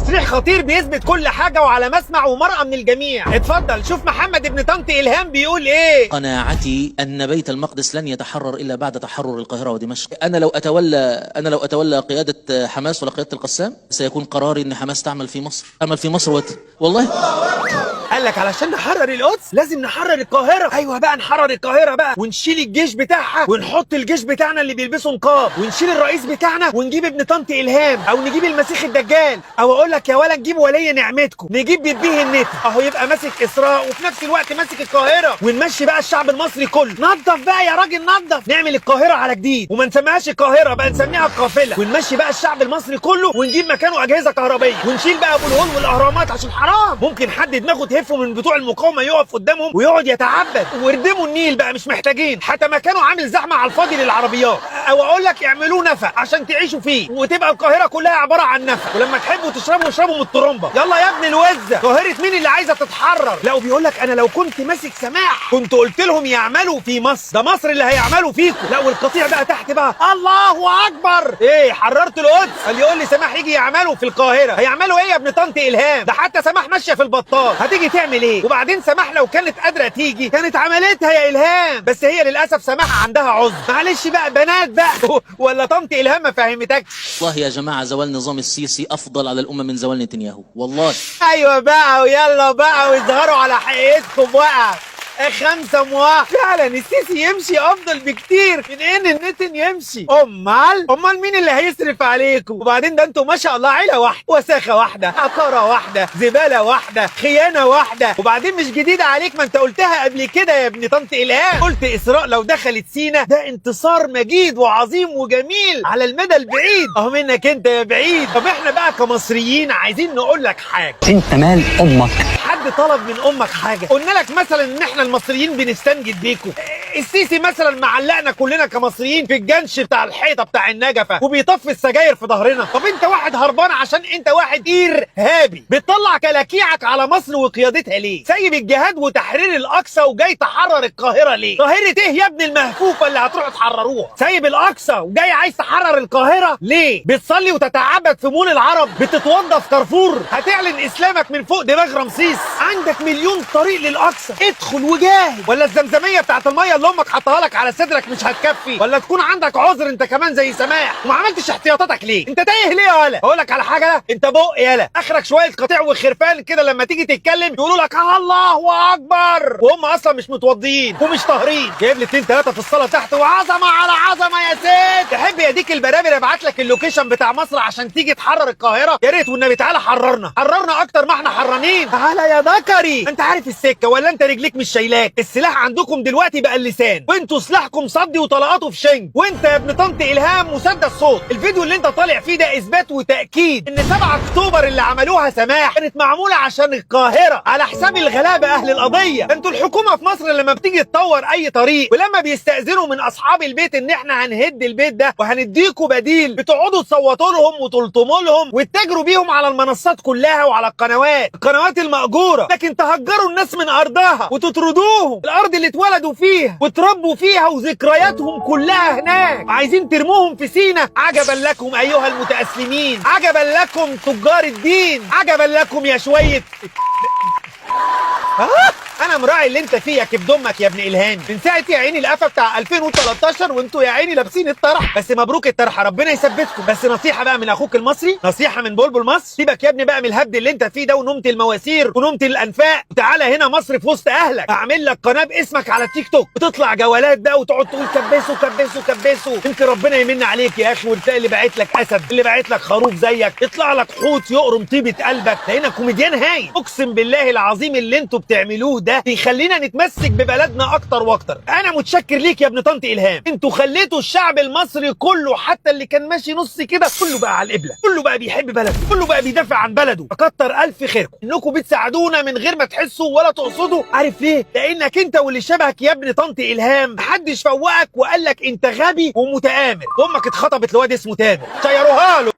تصريح خطير بيثبت كل حاجه وعلى مسمع ومرأى من الجميع. اتفضل شوف محمد ابن طنط إلهام بيقول ايه. قناعتي أن بيت المقدس لن يتحرر إلا بعد تحرر القاهرة ودمشق. أنا لو أتولى قيادة حماس ولا قيادة القسام سيكون قراري أن حماس تعمل في مصر والله. قال لك علشان نحرر القدس لازم نحرر القاهره. ايوه بقى نحرر القاهره بقى ونشيل الجيش بتاعها ونحط الجيش بتاعنا اللي بيلبسوا نقاب ونشيل الرئيس بتاعنا ونجيب ابن طنط إلهام او نجيب المسيح الدجال او اقول لك يا ولا نجيب ولي نعمتكم نجيب بيبيه النت اهو يبقى ماسك اسراء وفي نفس الوقت ماسك القاهره ونمشي بقى الشعب المصري كله. نظف بقى يا راجل نظف. نعمل القاهره على جديد وما نسميهاش القاهره بقى نسميها القافله ونمشي بقى الشعب المصري كله ونجيب مكانه اجهزه كهربائيه ونشيل بقى ابو الهول والاهرامات عشان حرام ممكن حد دماغه تهفه من بتوع المقاومه يقف قدامهم ويقعد يتعبد. واردموا النيل بقى مش محتاجين حتى مكانه عامل زحمه على الفاضي للعربيات او اقول لك اعملوه نفق عشان تعيشوا فيه وتبقى القاهره كلها عباره عن نفق ولما تحبوا تشربوا اشربوا من الطرمبه. يلا يا ابن الوزه قاهره مين اللي عايزه تتحرر؟ لا وبيقول لك انا لو كنت ماسك سماح كنت قلت لهم يعملوا في مصر. ده مصر اللي هيعملوا فيكم. لا والقطيع بقى تحت بقى الله اكبر. ايه حررت القدس؟ اللي يقول لي سماح يجي يعملوا في القاهره هيعملوا ايه يا ابن طنط إلهام؟ ده حتى سماح ماشيه في البطال هتيجي تعمل ايه؟ وبعدين سماح لو كانت قادره تيجي كانت عملتها يا إلهام بس هي للاسف سماح عندها عذر. معلش بقى بنات بقى ولا طنط إلهام ما فهمتكش؟ والله يا جماعة زوال نظام السيسي أفضل على الأمة من زوال نتنياهو والله. ايوه بقى ويلا بقى واظهروا على حقيقتكم بقى. 5 مواه فعلا السيسي يمشي افضل بكتير من ان النتن يمشي. امال مين اللي هيصرف عليكم؟ وبعدين ده انتوا ما شاء الله عيله واحده وساخه واحده عقاره واحده زباله واحده خيانه واحده. وبعدين مش جديده عليك ما انت قلتها قبل كده يا ابن طنط إلهام. قلت اسراء لو دخلت سينا ده انتصار مجيد وعظيم وجميل على المدى البعيد. اهو منك انت يا بعيد. طب احنا بقى كمصريين عايزين نقول لك حاجه. انت مال امك؟ حد طلب من امك حاجه؟ قلنا لك مثلا ان احنا المصريين بنستنجد بيكم؟ السيسي مثلا معلقنا كلنا كمصريين في الجنش بتاع الحيطه بتاع النجفه وبيطفي السجاير في ظهرنا. طب انت واحد هربان عشان انت واحد ارهابي بتطلع كلاكيعك على مصر وقيادتها ليه؟ سايب الجهاد وتحرير الاقصى وجاي تحرر القاهره ليه؟ قاهره ايه يا ابن المهفوفه اللي هتروحوا تحرروها؟ سايب الاقصى وجاي عايز تحرر القاهره ليه؟ بتصلي وتتعبد في مول العرب بتتوضى في كارفور هتعلن اسلامك من فوق دماغ رمسيس. عندك مليون طريق للاقصى ادخل وجاهد. ولا الزمزميه بتاعت الميه اللي امك حطها لك على صدرك مش هتكفي؟ ولا تكون عندك عذر انت كمان زي سماح وما عملتش احتياطاتك ليه؟ انت تايه ليه يا ولا؟ اقول لك على حاجه انت بق يالا اخرك شويه قطيع وخرفان كده لما تيجي تتكلم يقولوا لك الله اكبر وهم اصلا مش متوضيين ومش طاهرين. جايب لي 2 3 في الصلاه تحت وعظمه على عظمه يا ست. تحب يديك البرابر ابعت لك اللوكيشن بتاع مصر عشان تيجي تحرر القاهره؟ يا ريت والنبي تعالى حررنا اكتر ما احنا حرانين. تعالى يا ذكري انت عارف السكه ولا انت رجليك مش شايلاك؟ السلاح عندكم دلوقتي بقى اللسان وانتوا سلاحكم صدي وطلقاته في شنج وانت يا ابن طنط إلهام مسدس صوت. الفيديو اللي انت طالع فيه ده اثبات وتاكيد ان 7 اكتوبر اللي عملوها سماح كانت معموله عشان القاهره على حساب الغلابه اهل القضيه. انتوا الحكومه في مصر لما بتيجي تطور اي طريق ولما بيستاذنوا من اصحاب البيت ان احنا هنهد البيت ده وهنديكوا بديل بتقعدوا تصوتوا لهم وتلطموا لهم وتتاجروا بيهم على المنصات كلها وعلى القنوات المأجوره. لكن تهجروا الناس من ارضها وتطردوهم الارض اللي اتولدوا فيها وتربوا فيها وذكرياتهم كلها هناك عايزين ترموهم في سينا. عجبا لكم ايها المتأسلمين، عجبا لكم تجار الدين، عجبا لكم يا شويه انا مراعي اللي انت فيه يا كبد امك يا ابن إلهام من ساعه يا عيني القفا بتاع 2013 وانتوا يا عيني لابسين الطرح. بس مبروك الطرحه ربنا يثبتكم. بس نصيحه بقى من اخوك المصري، نصيحه من بلبل مصر، سيبك يا ابني بقى من الهبد اللي انت فيه ده ونومه المواسير ونومه الانفاق وتعالى هنا مصر في وسط اهلك. اعمل لك قناه باسمك على التيك توك وتطلع جولات بقى وتقعد تقول كبسوا كبسوا كبسوا. يمكن ربنا يمن عليك يا اخي وتلاقي اللي باعت لك اسد اللي باعت لك خروف زيك يطلع لك حوت يقرم طيبه قلبك. لقينا كوميديان هايل. اقسم بالله العظيم اللي انتوا بتعملوه ده بيخلينا نتمسك ببلدنا اكتر واكتر. انا متشكر ليك يا ابن طنط إلهام. انتوا خليتوا الشعب المصري كله حتى اللي كان ماشي نص كده كله بقى على القبله، كله بقى بيحب بلده، كله بقى بيدافع عن بلده. فكتر الف خيركم انكم بتساعدونا من غير ما تحسوا ولا تقصدوا. عارف ليه؟ لانك انت واللي شبهك يا ابن طنط إلهام محدش فوقك وقال لك انت غبي ومتآمر. امك اتخطبت لواد اسمه تامر شيروها له.